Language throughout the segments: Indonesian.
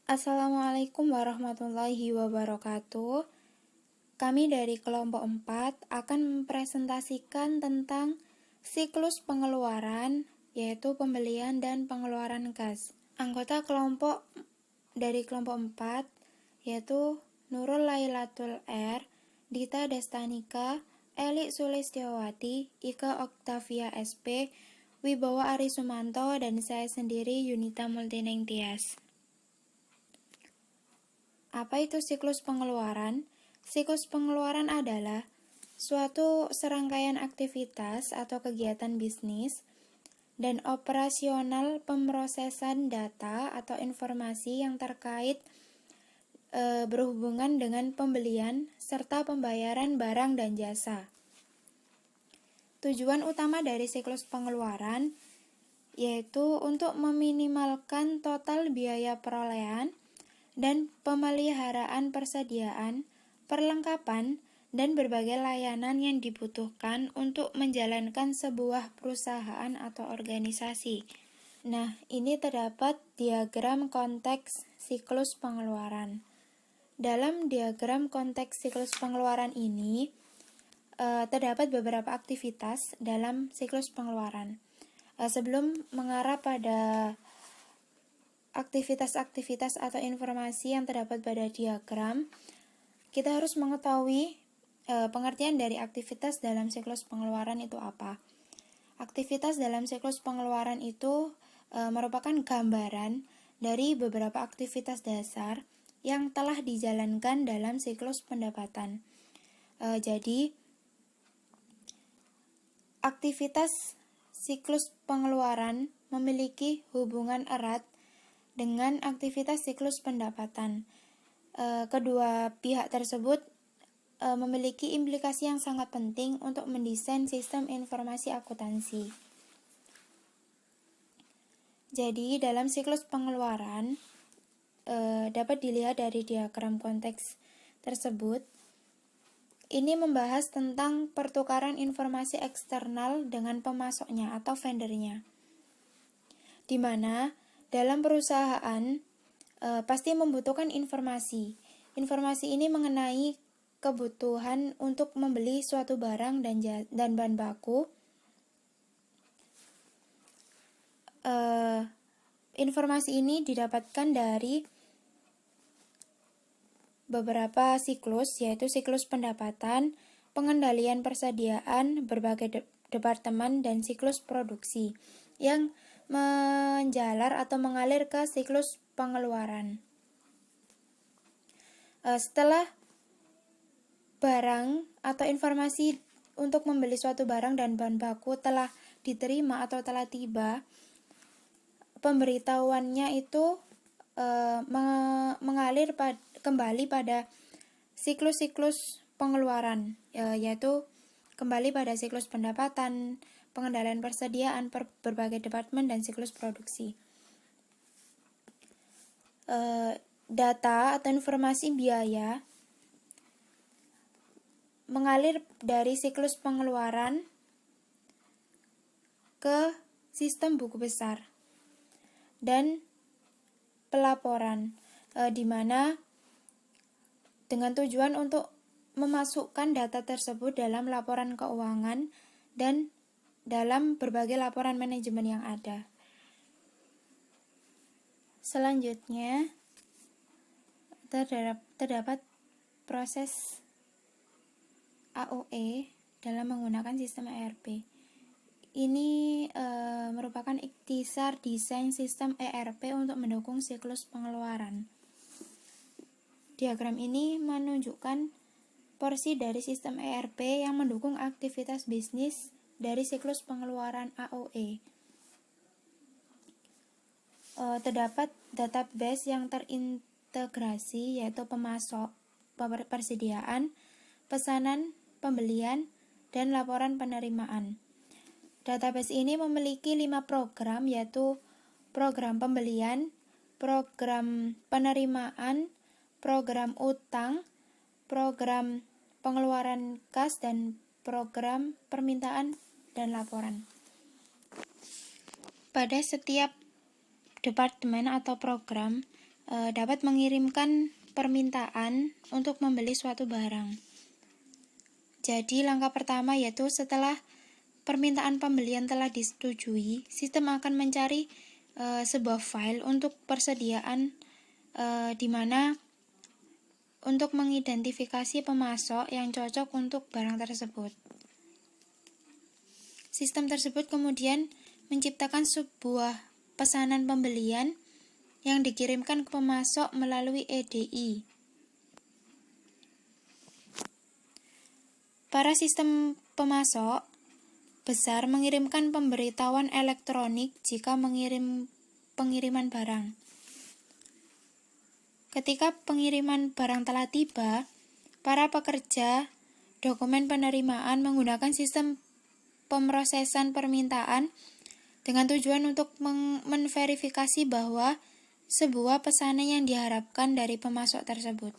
Assalamualaikum warahmatullahi wabarakatuh. Kami dari kelompok 4 akan mempresentasikan tentang siklus pengeluaran, yaitu pembelian dan pengeluaran kas. Anggota kelompok dari kelompok 4 yaitu Nurul Lailatul R, Dita Destanika, Eli Sulistyowati, Ika Oktavia SP, Wibawa Arisumanto, dan saya sendiri Yunita Multineng Tias. Apa itu siklus pengeluaran? Siklus pengeluaran adalah suatu serangkaian aktivitas atau kegiatan bisnis dan operasional pemrosesan data atau informasi yang terkait berhubungan dengan pembelian serta pembayaran barang dan jasa. Tujuan utama dari siklus pengeluaran yaitu untuk meminimalkan total biaya perolehan dan pemeliharaan persediaan, perlengkapan, dan berbagai layanan yang dibutuhkan untuk menjalankan sebuah perusahaan atau organisasi. Nah, ini terdapat diagram konteks siklus pengeluaran. Dalam diagram konteks siklus pengeluaran ini, terdapat beberapa aktivitas dalam siklus pengeluaran. Sebelum mengarah pada aktivitas-aktivitas atau informasi yang terdapat pada diagram, kita harus mengetahui pengertian dari aktivitas dalam siklus pengeluaran itu apa. Aktivitas dalam siklus pengeluaran itu merupakan gambaran dari beberapa aktivitas dasar yang telah dijalankan dalam siklus pendapatan. Jadi, aktivitas siklus pengeluaran memiliki hubungan erat dengan aktivitas siklus pendapatan. Kedua pihak tersebut memiliki implikasi yang sangat penting untuk mendesain sistem informasi akuntansi. Jadi, dalam siklus pengeluaran dapat dilihat dari diagram konteks tersebut. Ini membahas tentang pertukaran informasi eksternal dengan pemasoknya atau vendornya, di mana dalam perusahaan pasti membutuhkan informasi. Informasi ini mengenai kebutuhan untuk membeli suatu barang dan bahan baku. Informasi ini didapatkan dari beberapa siklus, yaitu siklus pendapatan, pengendalian persediaan, berbagai departemen, dan siklus produksi yang menjalar atau mengalir ke siklus pengeluaran. Setelah barang atau informasi untuk membeli suatu barang dan bahan baku telah diterima atau telah tiba, pemberitahuannya itu mengalir kembali pada siklus-siklus pengeluaran, yaitu kembali pada siklus pendapatan, pengendalian persediaan, berbagai departemen, dan siklus produksi. Data atau informasi biaya mengalir dari siklus pengeluaran ke sistem buku besar dan pelaporan, di mana dengan tujuan untuk memasukkan data tersebut dalam laporan keuangan dan dalam berbagai laporan manajemen yang ada. Selanjutnya, terdapat proses AOE dalam menggunakan sistem ERP. Ini merupakan ikhtisar desain sistem ERP untuk mendukung siklus pengeluaran. Diagram ini menunjukkan porsi dari sistem ERP yang mendukung aktivitas bisnis dari siklus pengeluaran AOE. Terdapat database yang terintegrasi, yaitu pemasok, persediaan, pesanan, pembelian, dan laporan penerimaan. Database ini memiliki 5 program, yaitu program pembelian, program penerimaan, program utang, program pengeluaran kas, dan program permintaan dan laporan. Pada setiap departemen atau program dapat mengirimkan permintaan untuk membeli suatu barang. Jadi langkah pertama yaitu setelah permintaan pembelian telah disetujui, sistem akan mencari sebuah file untuk persediaan di mana untuk mengidentifikasi pemasok yang cocok untuk barang tersebut. Sistem tersebut kemudian menciptakan sebuah pesanan pembelian yang dikirimkan ke pemasok melalui EDI. Para sistem pemasok besar mengirimkan pemberitahuan elektronik jika pengiriman barang. Ketika pengiriman barang telah tiba, para pekerja dokumen penerimaan menggunakan sistem pemrosesan permintaan dengan tujuan untuk menverifikasi bahwa sebuah pesanan yang diharapkan dari pemasok tersebut.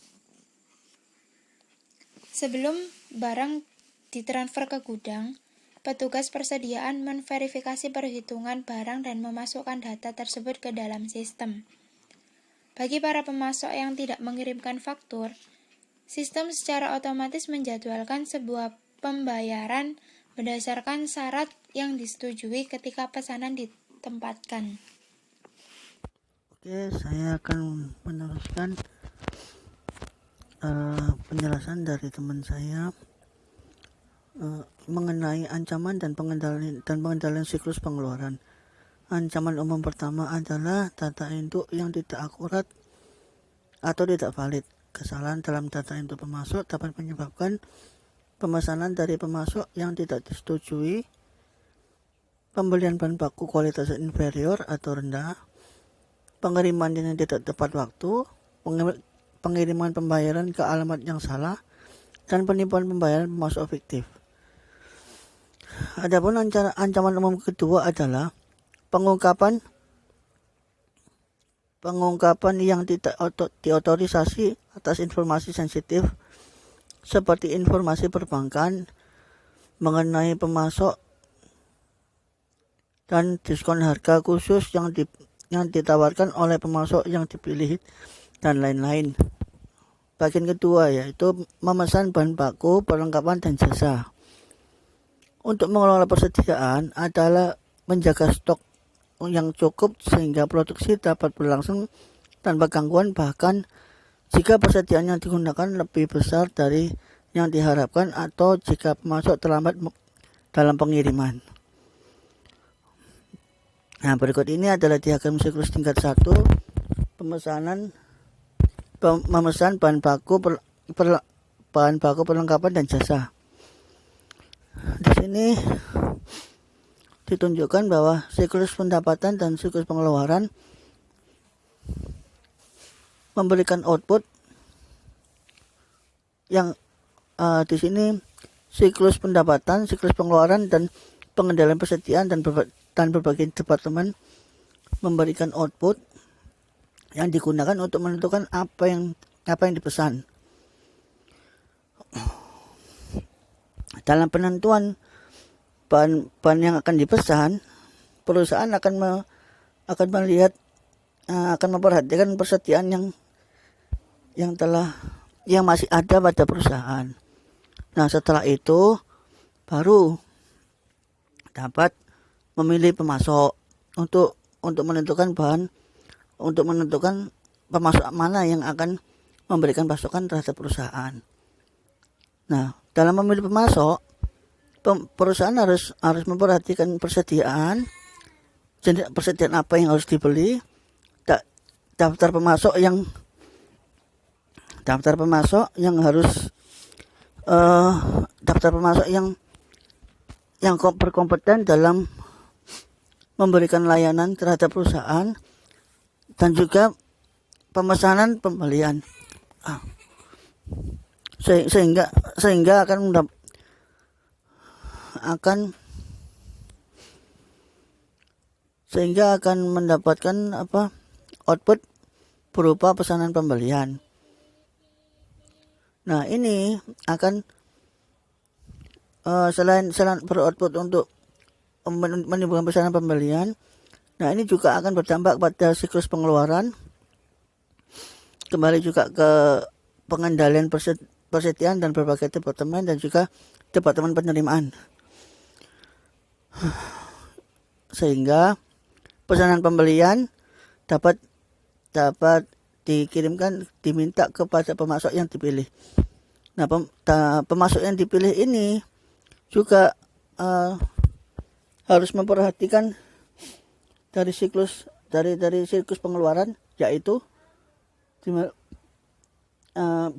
Sebelum barang ditransfer ke gudang, petugas persediaan menverifikasi perhitungan barang dan memasukkan data tersebut ke dalam sistem. Bagi para pemasok yang tidak mengirimkan faktur, sistem secara otomatis menjadwalkan sebuah pembayaran berdasarkan syarat yang disetujui ketika pesanan ditempatkan. Oke, saya akan meneruskan penjelasan dari teman saya mengenai ancaman dan pengendalian siklus pengeluaran. Ancaman umum pertama adalah data input yang tidak akurat atau tidak valid. Kesalahan dalam data input pemasok dapat menyebabkan pemesanan dari pemasok yang tidak disetujui, pembelian bahan baku kualitas inferior atau rendah, pengiriman yang tidak tepat waktu, pengiriman pembayaran ke alamat yang salah, dan penipuan pembayaran pemasok fiktif. Adapun ancaman umum kedua adalah pengungkapan yang tidak diotorisasi atas informasi sensitif seperti informasi perbankan mengenai pemasok dan diskon harga khusus yang ditawarkan oleh pemasok yang dipilih dan lain-lain. Bagian kedua yaitu memesan bahan baku, perlengkapan dan jasa. Untuk mengelola persediaan adalah menjaga stok yang cukup sehingga produksi dapat berlangsung tanpa gangguan, bahkan jika persediaan yang digunakan lebih besar dari yang diharapkan atau jika pemasok terlambat dalam pengiriman. Nah, berikut ini adalah diagram siklus tingkat 1, memesan bahan baku, perlengkapan dan jasa. Di sini ditunjukkan bahwa siklus pendapatan dan siklus pengeluaran memberikan output yang di sini siklus pendapatan, siklus pengeluaran dan pengendalian persediaan dan berbagai departemen memberikan output yang digunakan untuk menentukan apa yang dipesan. Dalam penentuan bahan yang akan dipesan, perusahaan akan melihat akan memperhatikan persediaan yang masih ada pada perusahaan. Nah, setelah itu baru dapat memilih pemasok untuk menentukan pemasok mana yang akan memberikan pasokan terhadap perusahaan. Nah, dalam memilih pemasok, perusahaan harus memperhatikan persediaan apa yang harus dibeli, daftar pemasok yang berkompeten dalam memberikan layanan terhadap perusahaan, dan juga pemesanan pembelian, sehingga akan mendapatkan output berupa pesanan pembelian. Nah, ini akan selain beroutput untuk menimbulkan pesanan pembelian, nah ini juga akan berdampak pada siklus pengeluaran kembali juga ke pengendalian persediaan dan berbagai departemen dan juga departemen penerimaan, sehingga pesanan pembelian dapat dikirimkan, diminta kepada pemasok yang dipilih. Nah, pemasok yang dipilih ini juga harus memperhatikan dari siklus pengeluaran, yaitu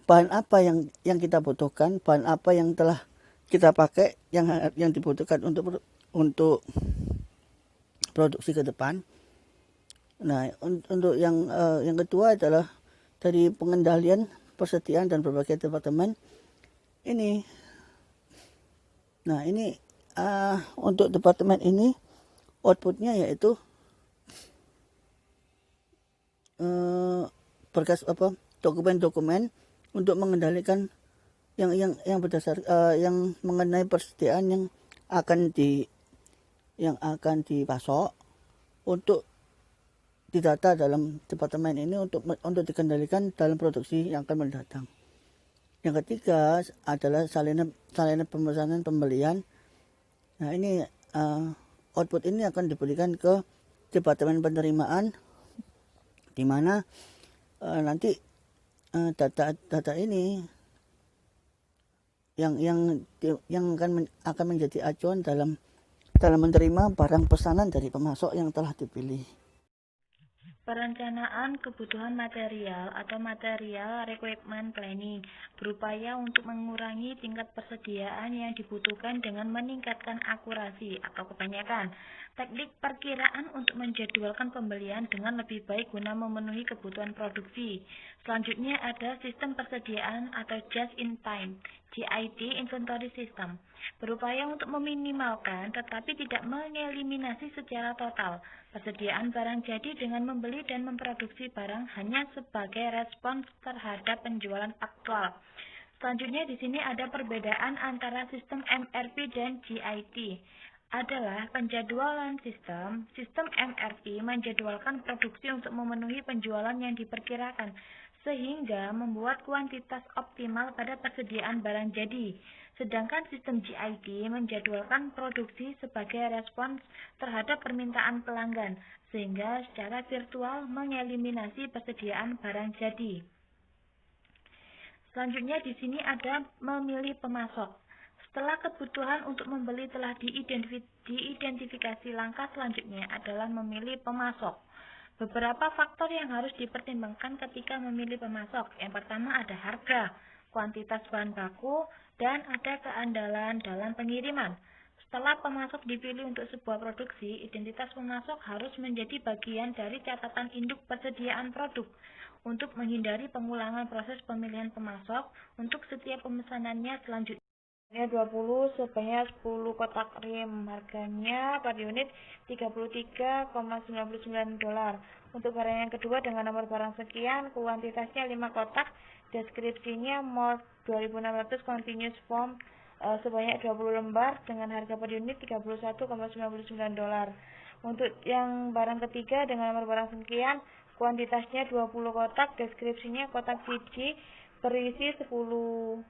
bahan apa yang kita butuhkan, bahan apa yang telah kita pakai yang dibutuhkan untuk produksi ke depan. Nah, untuk yang kedua adalah dari pengendalian persediaan dan berbagai departemen ini. Nah, ini untuk departemen ini outputnya yaitu berkas dokumen-dokumen untuk mengendalikan yang berdasar yang mengenai persediaan yang akan dipasok untuk didata dalam departemen ini untuk dikendalikan dalam produksi yang akan mendatang. Yang ketiga adalah salinan pemesanan pembelian. Nah, ini output ini akan diberikan ke departemen penerimaan, di mana nanti data ini yang akan menjadi acuan dalam menerima barang pesanan dari pemasok yang telah dipilih. Perencanaan kebutuhan material atau material requirement planning berupaya untuk mengurangi tingkat persediaan yang dibutuhkan dengan meningkatkan akurasi atau kebanyakan teknik perkiraan untuk menjadwalkan pembelian dengan lebih baik guna memenuhi kebutuhan produksi. Selanjutnya ada sistem persediaan atau just in time JIT inventory system, berupaya untuk meminimalkan tetapi tidak mengeliminasi secara total persediaan barang jadi dengan membeli dan memproduksi barang hanya sebagai respons terhadap penjualan aktual. Selanjutnya di sini ada perbedaan antara sistem MRP dan JIT. Adalah penjadwalan sistem. Sistem MRP menjadwalkan produksi untuk memenuhi penjualan yang diperkirakan, sehingga membuat kuantitas optimal pada persediaan barang jadi. Sedangkan sistem JIT menjadwalkan produksi sebagai respons terhadap permintaan pelanggan, sehingga secara virtual mengeliminasi persediaan barang jadi. Selanjutnya di sini ada memilih pemasok. Setelah kebutuhan untuk membeli telah diidentifikasi, langkah selanjutnya adalah memilih pemasok. Beberapa faktor yang harus dipertimbangkan ketika memilih pemasok. Yang pertama ada harga, kuantitas bahan baku, dan ada keandalan dalam pengiriman. Setelah pemasok dipilih untuk sebuah produksi, identitas pemasok harus menjadi bagian dari catatan induk persediaan produk untuk menghindari pengulangan proses pemilihan pemasok untuk setiap pemesanannya selanjutnya. 20 sebanyak 10 kotak rim, harganya per unit $33,99. Untuk barang yang kedua dengan nomor barang sekian, kuantitasnya 5 kotak, deskripsinya Mold 2600 continuous form sebanyak 20 lembar dengan harga per unit $31,99. Untuk yang barang ketiga dengan nomor barang sekian, kuantitasnya 20 kotak, deskripsinya kotak biji berisi 10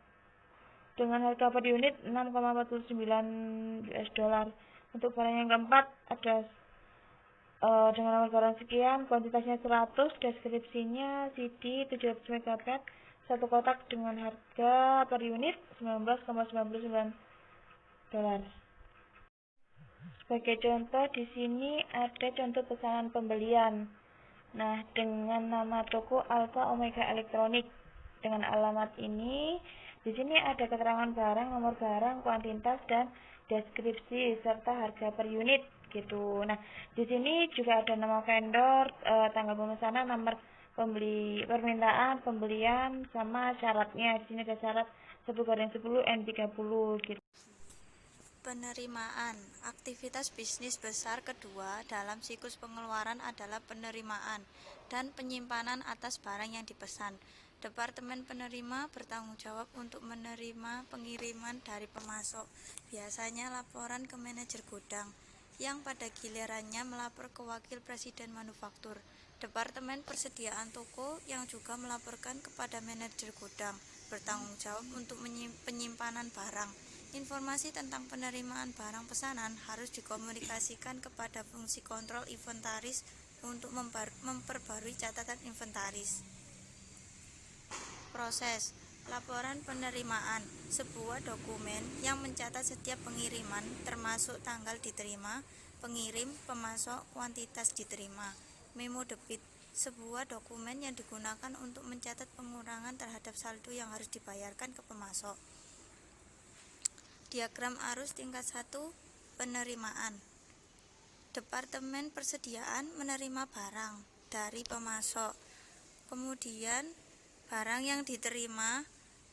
dengan harga per unit $6,49. Untuk barang yang keempat ada dengan nomor barang sekian, kuantitasnya 100, deskripsinya CD 700 MB, satu kotak dengan harga per unit $19,99. Sebagai contoh di sini ada contoh pesanan pembelian. Nah, dengan nama toko Alpha Omega Elektronik. Dengan alamat ini, di sini ada keterangan barang, nomor barang, kuantitas, dan deskripsi serta harga per unit gitu. Nah, di sini juga ada nama vendor, tanggal pemesanan, nomor permintaan, pembelian, sama syaratnya. Di sini ada syarat 1/10 N30 gitu. Penerimaan. Aktivitas bisnis besar kedua dalam siklus pengeluaran adalah penerimaan dan penyimpanan atas barang yang dipesan. Departemen penerima bertanggung jawab untuk menerima pengiriman dari pemasok, biasanya laporan ke manajer gudang, yang pada gilirannya melapor ke wakil presiden manufaktur. Departemen Persediaan Toko yang juga melaporkan kepada manajer gudang bertanggung jawab untuk penyimpanan barang. Informasi tentang penerimaan barang pesanan harus dikomunikasikan kepada fungsi kontrol inventaris untuk memperbarui catatan inventaris. Proses laporan penerimaan, sebuah dokumen yang mencatat setiap pengiriman termasuk tanggal diterima, pengirim, pemasok, kuantitas diterima. Memo debit, sebuah dokumen yang digunakan untuk mencatat pengurangan terhadap saldo yang harus dibayarkan ke pemasok. Diagram arus tingkat 1 penerimaan. Departemen Persediaan menerima barang dari pemasok. Kemudian barang yang diterima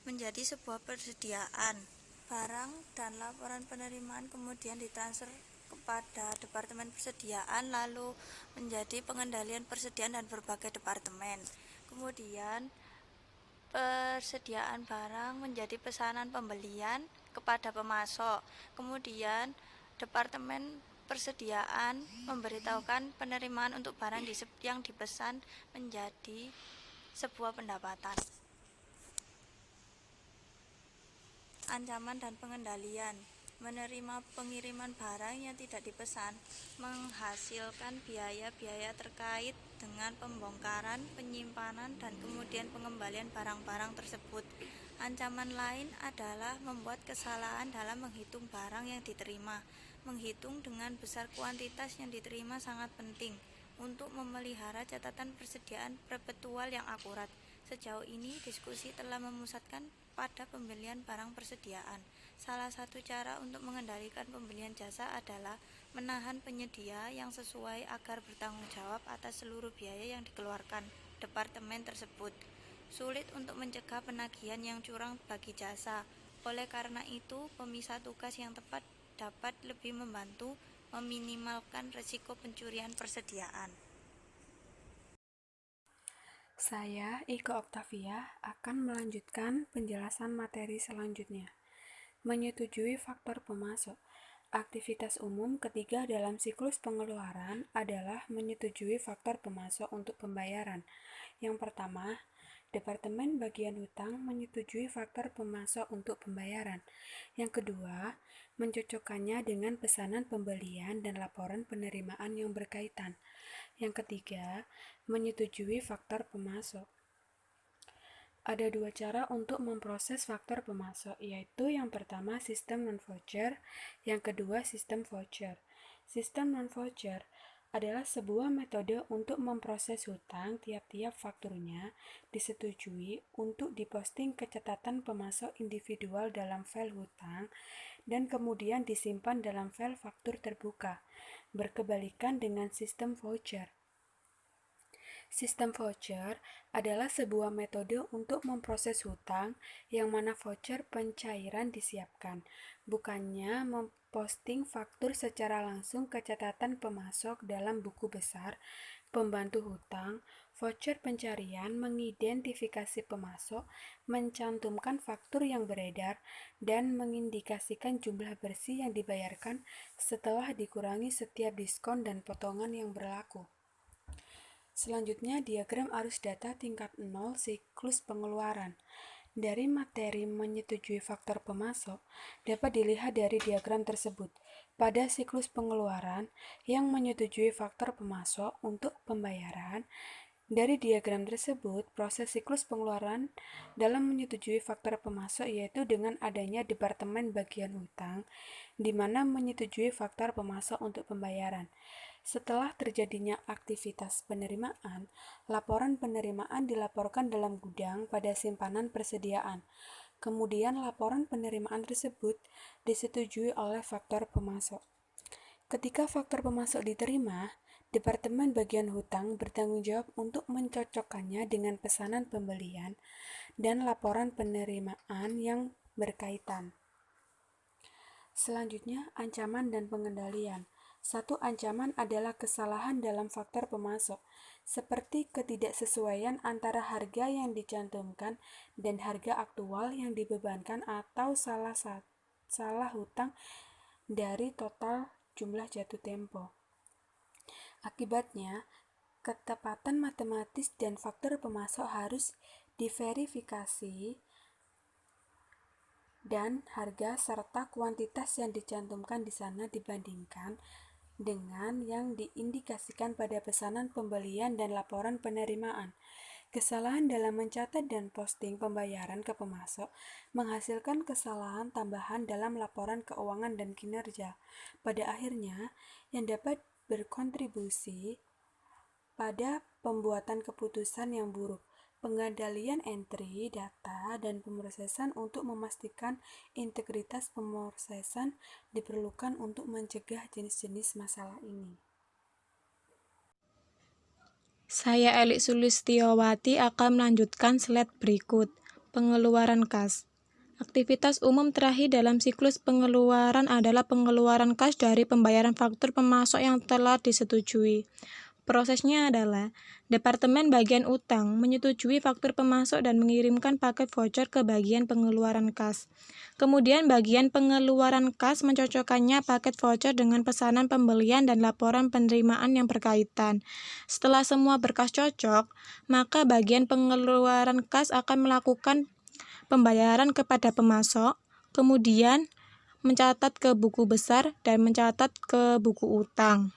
menjadi sebuah persediaan. Barang dan laporan penerimaan kemudian ditransfer kepada Departemen Persediaan, lalu menjadi pengendalian persediaan dan berbagai departemen. Kemudian persediaan barang menjadi pesanan pembelian kepada pemasok. Kemudian Departemen Persediaan memberitahukan penerimaan untuk barang yang dipesan menjadi sebuah pendapatan. Ancaman dan pengendalian. Menerima pengiriman barang yang tidak dipesan menghasilkan biaya-biaya terkait dengan pembongkaran, penyimpanan, dan kemudian pengembalian barang-barang tersebut. Ancaman lain adalah membuat kesalahan dalam menghitung barang yang diterima. Menghitung dengan besar kuantitas yang diterima sangat penting untuk memelihara catatan persediaan perpetual yang akurat. Sejauh ini, diskusi telah memusatkan pada pembelian barang persediaan. Salah satu cara untuk mengendalikan pembelian jasa adalah menahan penyedia yang sesuai agar bertanggung jawab atas seluruh biaya yang dikeluarkan departemen tersebut. Sulit untuk mencegah penagihan yang curang bagi jasa. Oleh karena itu, pemisah tugas yang tepat dapat lebih membantu meminimalkan risiko pencurian persediaan. Saya, Ika Oktavia, akan melanjutkan penjelasan materi selanjutnya. Menyetujui faktor pemasok. Aktivitas umum ketiga dalam siklus pengeluaran adalah menyetujui faktor pemasok untuk pembayaran. Yang pertama, Departemen Bagian Hutang menyetujui faktor pemasok untuk pembayaran. Yang kedua, mencocokkannya dengan pesanan pembelian dan laporan penerimaan yang berkaitan. Yang ketiga, menyetujui faktor pemasok. Ada dua cara untuk memproses faktor pemasok, yaitu yang pertama sistem non-voucher, yang kedua sistem voucher. Sistem non-voucher adalah sebuah metode untuk memproses hutang tiap-tiap fakturnya disetujui untuk diposting ke catatan pemasok individual dalam file hutang dan kemudian disimpan dalam file faktur terbuka, berkebalikan dengan sistem voucher. Sistem voucher adalah sebuah metode untuk memproses hutang yang mana voucher pencairan disiapkan, bukannya memposting faktur secara langsung ke catatan pemasok dalam buku besar pembantu hutang. Voucher pencarian mengidentifikasi pemasok, mencantumkan faktur yang beredar, dan mengindikasikan jumlah bersih yang dibayarkan setelah dikurangi setiap diskon dan potongan yang berlaku. Selanjutnya, diagram arus data tingkat 0 siklus pengeluaran. Dari materi menyetujui faktor pemasok, dapat dilihat dari diagram tersebut. Pada siklus pengeluaran yang menyetujui faktor pemasok untuk pembayaran, dari diagram tersebut, proses siklus pengeluaran dalam menyetujui faktor pemasok yaitu dengan adanya Departemen Bagian Hutang, di mana menyetujui faktor pemasok untuk pembayaran. Setelah terjadinya aktivitas penerimaan, laporan penerimaan dilaporkan dalam gudang pada simpanan persediaan. Kemudian laporan penerimaan tersebut disetujui oleh faktor pemasok. Ketika faktor pemasok diterima, Departemen Bagian Hutang bertanggung jawab untuk mencocokkannya dengan pesanan pembelian dan laporan penerimaan yang berkaitan. Selanjutnya, ancaman dan pengendalian. Satu ancaman adalah kesalahan dalam faktor pemasok, seperti ketidaksesuaian antara harga yang dicantumkan dan harga aktual yang dibebankan atau salah hutang dari total jumlah jatuh tempo. Akibatnya, ketepatan matematis dan faktor pemasok harus diverifikasi dan harga serta kuantitas yang dicantumkan di sana dibandingkan dengan yang diindikasikan pada pesanan pembelian dan laporan penerimaan. Kesalahan dalam mencatat dan posting pembayaran ke pemasok menghasilkan kesalahan tambahan dalam laporan keuangan dan kinerja. Pada akhirnya, yang dapat berkontribusi pada pembuatan keputusan yang buruk, pengendalian entry, data, dan pemrosesan untuk memastikan integritas pemrosesan diperlukan untuk mencegah jenis-jenis masalah ini. Saya Elik Sulistiowati akan melanjutkan slide berikut. Pengeluaran kas. Aktivitas umum terakhir dalam siklus pengeluaran adalah pengeluaran kas dari pembayaran faktur pemasok yang telah disetujui. Prosesnya adalah, Departemen Bagian Utang menyetujui faktur pemasok dan mengirimkan paket voucher ke bagian pengeluaran kas. Kemudian bagian pengeluaran kas mencocokkannya paket voucher dengan pesanan pembelian dan laporan penerimaan yang berkaitan. Setelah semua berkas cocok, maka bagian pengeluaran kas akan melakukan pembayaran kepada pemasok, kemudian mencatat ke buku besar dan mencatat ke buku utang.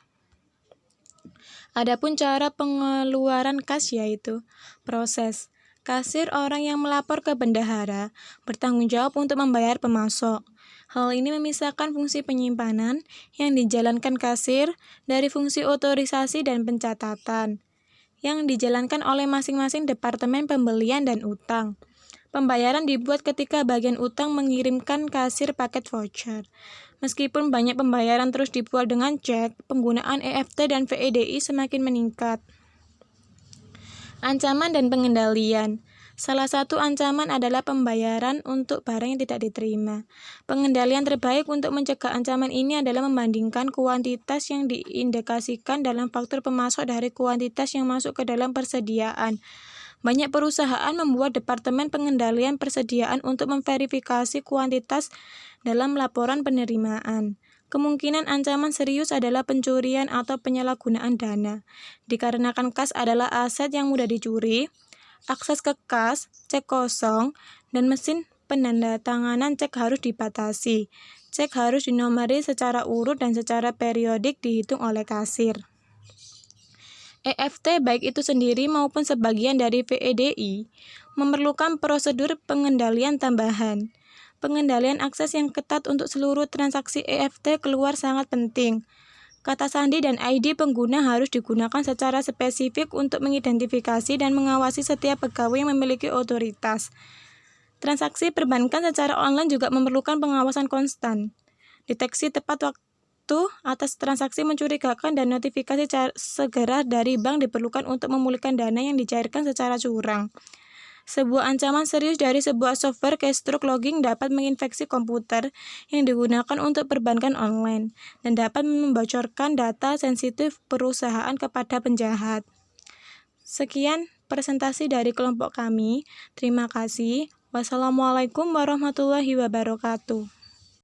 Adapun cara pengeluaran kas yaitu proses. Kasir orang yang melapor ke bendahara bertanggung jawab untuk membayar pemasok. Hal ini memisahkan fungsi penyimpanan yang dijalankan kasir dari fungsi otorisasi dan pencatatan yang dijalankan oleh masing-masing departemen pembelian dan utang. Pembayaran dibuat ketika bagian utang mengirimkan kasir paket voucher. Meskipun banyak pembayaran terus dibuat dengan cek, penggunaan EFT dan VEDI semakin meningkat. Ancaman dan pengendalian. Salah satu ancaman adalah pembayaran untuk barang yang tidak diterima. Pengendalian terbaik untuk mencegah ancaman ini adalah membandingkan kuantitas yang diindikasikan dalam faktur pemasok dari kuantitas yang masuk ke dalam persediaan. Banyak perusahaan membuat departemen pengendalian persediaan untuk memverifikasi kuantitas dalam laporan penerimaan. Kemungkinan ancaman serius adalah pencurian atau penyalahgunaan dana, dikarenakan kas adalah aset yang mudah dicuri. Akses ke kas, cek kosong, dan mesin penandatanganan cek harus dibatasi. Cek harus dinomori secara urut dan secara periodik dihitung oleh kasir. EFT baik itu sendiri maupun sebagian dari VEDI memerlukan prosedur pengendalian tambahan. Pengendalian akses yang ketat untuk seluruh transaksi EFT keluar sangat penting. Kata sandi dan ID pengguna harus digunakan secara spesifik untuk mengidentifikasi dan mengawasi setiap pegawai yang memiliki otoritas. Transaksi perbankan secara online juga memerlukan pengawasan konstan. Deteksi tepat waktu atas transaksi mencurigakan dan notifikasi segera dari bank diperlukan untuk memulihkan dana yang dicairkan secara curang. Sebuah ancaman serius dari sebuah software keystroke logging dapat menginfeksi komputer yang digunakan untuk perbankan online dan dapat membocorkan data sensitif perusahaan kepada penjahat. Sekian presentasi dari kelompok kami. Terima kasih. Wassalamualaikum warahmatullahi wabarakatuh.